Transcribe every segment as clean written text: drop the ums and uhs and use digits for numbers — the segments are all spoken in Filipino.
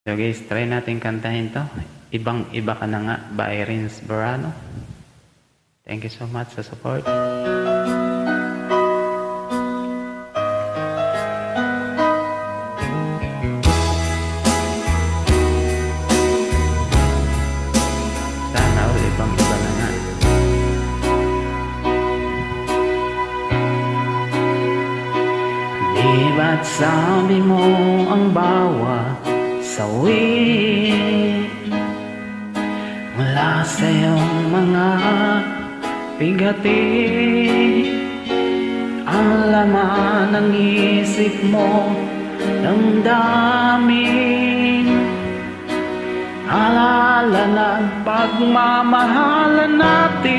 So guys, try natin kantahin to. Ibang iba ka na nga by Renz Burano. Thank you so much sa support. Sana all ibang iba na nga. Di ba't sabi mo ang bawat sawi mula sa iyong mga bigati, ang laman ng isip mo damdamin, alala ng pagmamahalan natin.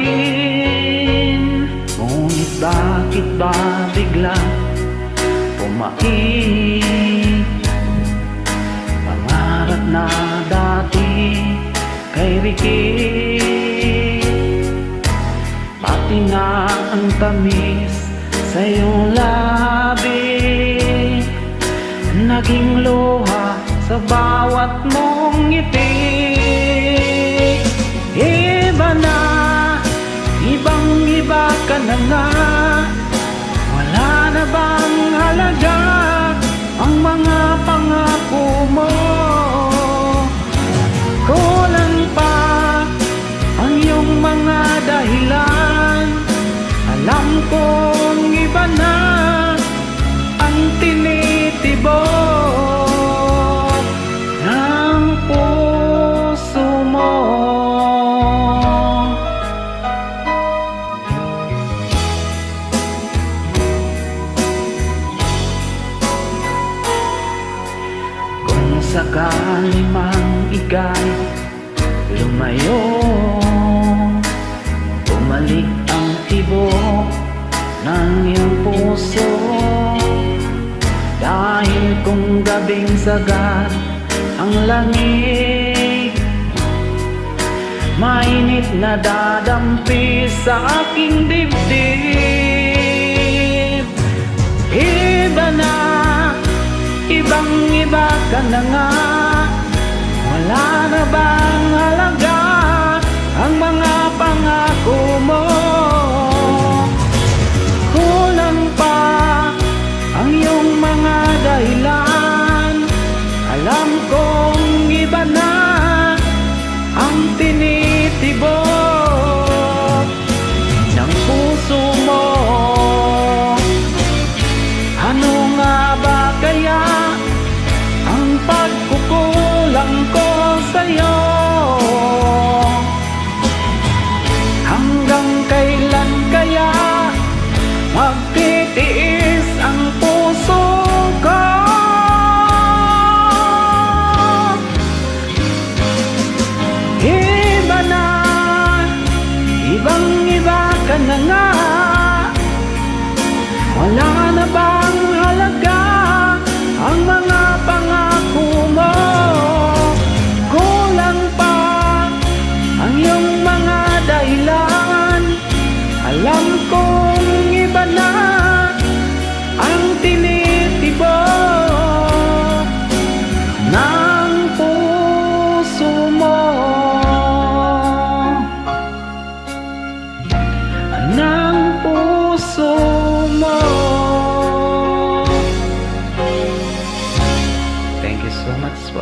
Ngunit bakit ba bigla pumain pangarap na dati kay Ricky, pati na ang tamis sa iyong labi, naging luha sa bawat mong ngiti. Iba na, ibang iba ka na nga, wala na bang halaga ang mga pangako mo? Kulang pa ang iyong mga dahilan, alam kong iba na ang tinitibok ng puso mo. Kung sakali mang ika'y lumayo, bumalik ang tibok ng iyong puso, dahil kung gabing sagat ang langit, mainit na dadampi sa aking dibdib. Iba na, ibang iba ka na nga, wala na bang halaga ang mga pangako mo? Kulang pa ang iyong mga dahilan, alam kong iba na ang tinitibok ng puso mo. Ano nga ba kaya ang pagkukulang ko sa'yo? Hanggang kailan kaya magtitiis ang puso ko? Iba na, ibang iba ka na nga, wala na bang halaga ang mga pangako mo? Kulang pa ang iyong mga dahilan, alam kong iba na ang tinitibok ng puso mo, ng puso mo. Thank you so much po.